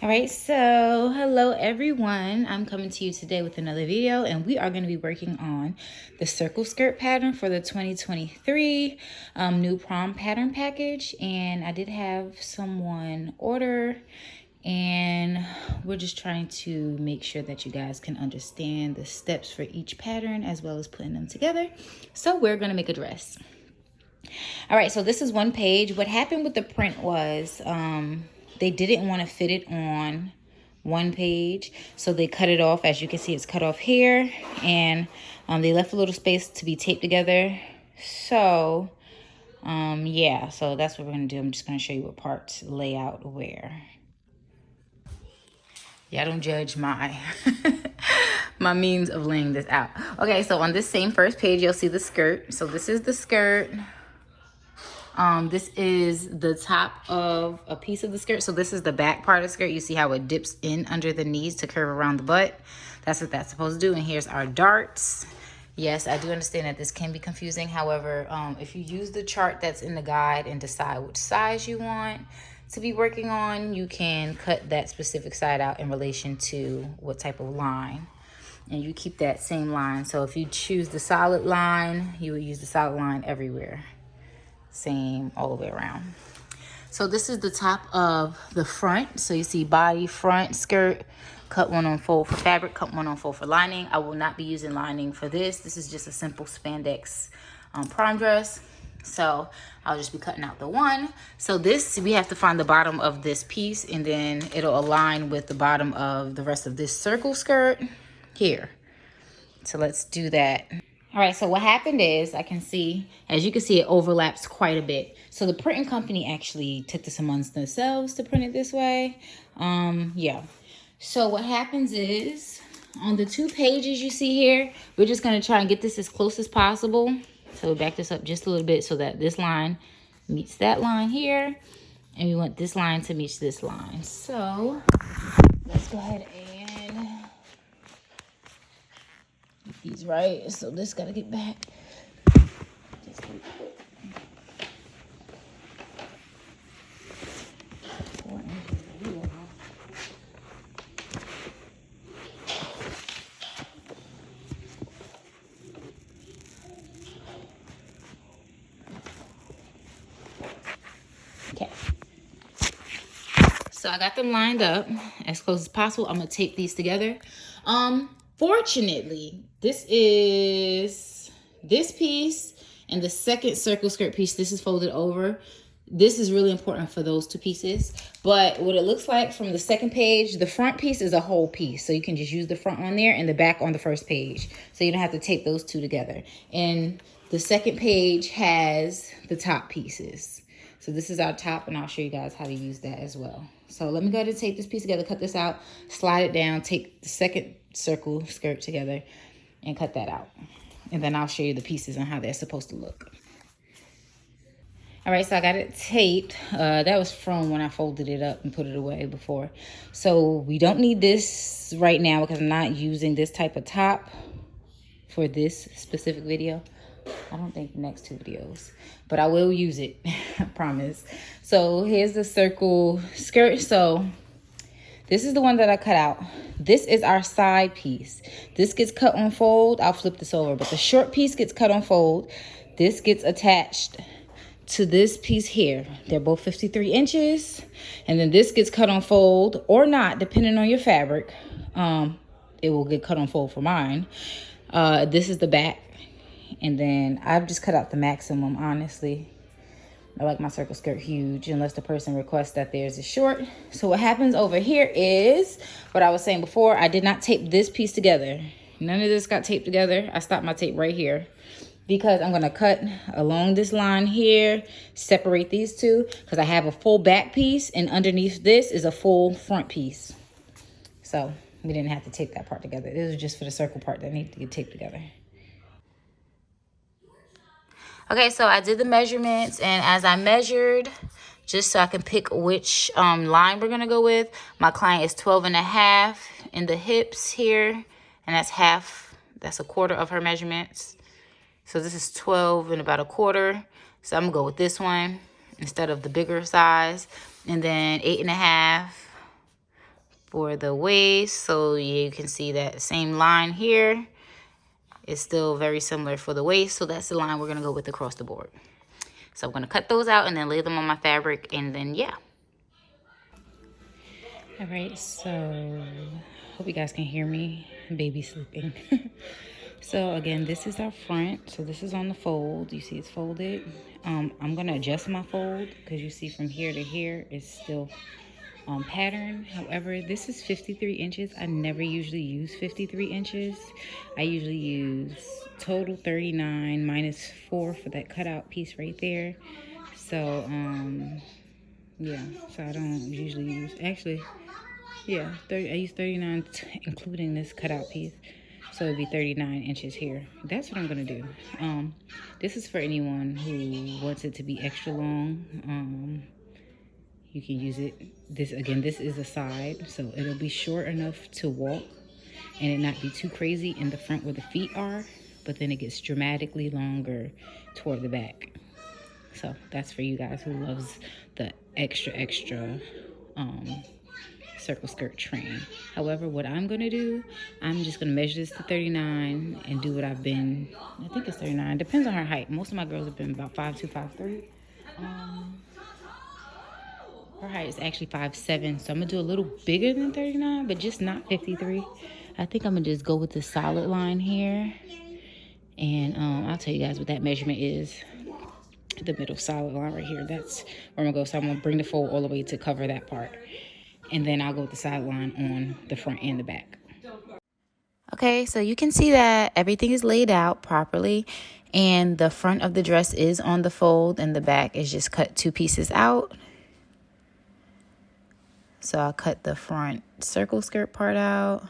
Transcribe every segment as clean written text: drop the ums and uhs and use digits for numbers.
All right, so hello everyone. I'm coming to you today with another video, and we are going to be working on the circle skirt pattern for the 2023 new prom pattern package. And I did have someone order, and we're just trying to make sure that you guys can understand the steps for each pattern as well as putting them together. So we're going to make a dress. All right, so this is one page. What happened with the print was they didn't want to fit it on one page, so they cut it off. As you can see, it's cut off here, and they left a little space to be taped together. So yeah, so that's what we're gonna do. I'm just gonna show you what parts lay out where. Yeah, don't judge my my means of laying this out. Okay, so on this same first page, you'll see the skirt. So this is the skirt. This is the top of a piece of the skirt. So this is the back part of the skirt. You see how it dips in under the knees to curve around the butt. That's what that's supposed to do. And here's our darts. Yes, I do understand that this can be confusing. However, if you use the chart that's in the guide and decide which size you want to be working on, you can cut that specific side out in relation to what type of line. And you keep that same line. So if you choose the solid line, you will use the solid line everywhere. Same all the way around. So this is the top of the front. So you see body, front, skirt, cut one on fold for fabric, cut one on fold for lining. I will not be using lining for this. This is just a simple spandex prom dress. So I'll just be cutting out the one. So this, we have to find the bottom of this piece, and then it'll align with the bottom of the rest of this circle skirt here. So let's do that. All right, so what happened is, I can see, as you can see, it overlaps quite a bit. So the printing company actually took this amongst themselves to print it this way. Yeah. So what happens is, on the 2 pages you see here, we're just gonna try and get this as close as possible. So back this up just a little bit so that this line meets that line here. And we want this line to meet this line. So let's go ahead and get these right. So this gotta get back. Just really quick. 4 inches. Okay. So I got them lined up as close as possible. I'm gonna tape these together. Fortunately, this is this piece and the second circle skirt piece. This is folded over. This is really important for those 2 pieces. But what it looks like from the second page, the front piece is a whole piece. So you can just use the front on there and the back on the first page. So you don't have to tape those 2 together. And the second page has the top pieces. So this is our top, and I'll show you guys how to use that as well. So let me go ahead and tape this piece together, cut this out, slide it down, take the second circle skirt together, and cut that out. And then I'll show you the pieces and how they're supposed to look. All right, so I got it taped. That was from when I folded it up and put it away before. So we don't need this right now because I'm not using this type of top for this specific video. I don't think the next 2 videos, but I will use it, I promise. So here's the circle skirt. So this is the one that I cut out. This is our side piece. This gets cut on fold. I'll flip this over, but the short piece gets cut on fold. This gets attached to this piece here. They're both 53 inches. And then this gets cut on fold or not, depending on your fabric. It will get cut on fold for mine. This is the back. And then I've just cut out the maximum, honestly. I like my circle skirt huge, unless the person requests that theirs is short. So what happens over here is, what I was saying before, I did not tape this piece together. None of this got taped together. I stopped my tape right here because I'm gonna cut along this line here, separate these 2, because I have a full back piece, and underneath this is a full front piece. So we didn't have to tape that part together. This was just for the circle part that needed to get taped together. Okay, so I did the measurements, and as I measured, just so I can pick which line we're gonna go with, my client is 12.5 in the hips here, and that's half, that's a quarter of her measurements. So this is 12 and about a quarter. So I'm gonna go with this one instead of the bigger size. And then 8.5 for the waist. So you can see that same line here is still very similar for the waist. So that's the line we're going to go with across the board. So I'm going to cut those out and then lay them on my fabric, and then yeah. All right, so hope you guys can hear me. Baby sleeping. So again, this is our front. So this is on the fold. You see it's folded. I'm gonna adjust my fold because you see from here to here it's still pattern. However, this is 53 inches. I never usually use 53 inches. I usually use total 39 minus 4 for that cutout piece right there. So yeah, so I don't usually use, actually, yeah, I use 39 including this cutout piece. So it'd be 39 inches here. That's what I'm gonna do. This is for anyone who wants it to be extra long. You can use it. This is a side, so it'll be short enough to walk and it not be too crazy in the front where the feet are, but then it gets dramatically longer toward the back. So that's for you guys who loves the extra circle skirt train. However, what I'm gonna do, I'm just gonna measure this to 39 and do what I've been, I think it's 39, depends on her height. Most of my girls have been about 5'2", 5'3". Her height is actually 5'7", so I'm gonna do a little bigger than 39, but just not 53. I think I'm gonna just go with the solid line here, and I'll tell you guys what that measurement is. The middle solid line right here, that's where I'm gonna go. So I'm gonna bring the fold all the way to cover that part, and then I'll go with the side line on the front and the back. Okay, so you can see that everything is laid out properly, and the front of the dress is on the fold and the back is just cut 2 pieces out. So I'll cut the front circle skirt part out.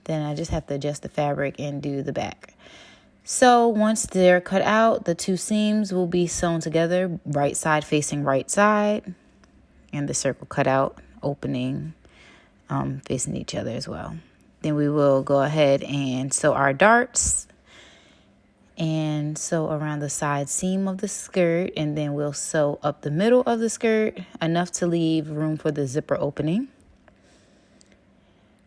Then I just have to adjust the fabric and do the back. So once they're cut out, the 2 seams will be sewn together, right side facing right side, and the circle cut out opening facing each other as well. Then we will go ahead and sew our darts and sew around the side seam of the skirt, and then we'll sew up the middle of the skirt enough to leave room for the zipper opening.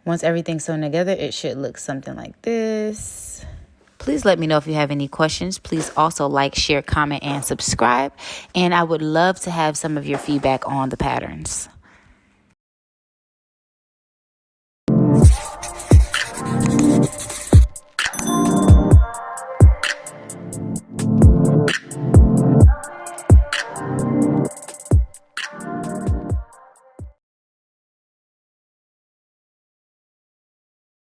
Once everything's sewn together, it should look something like this. Please let me know if you have any questions. Please also like, share, comment, and subscribe. And I would love to have some of your feedback on the patterns.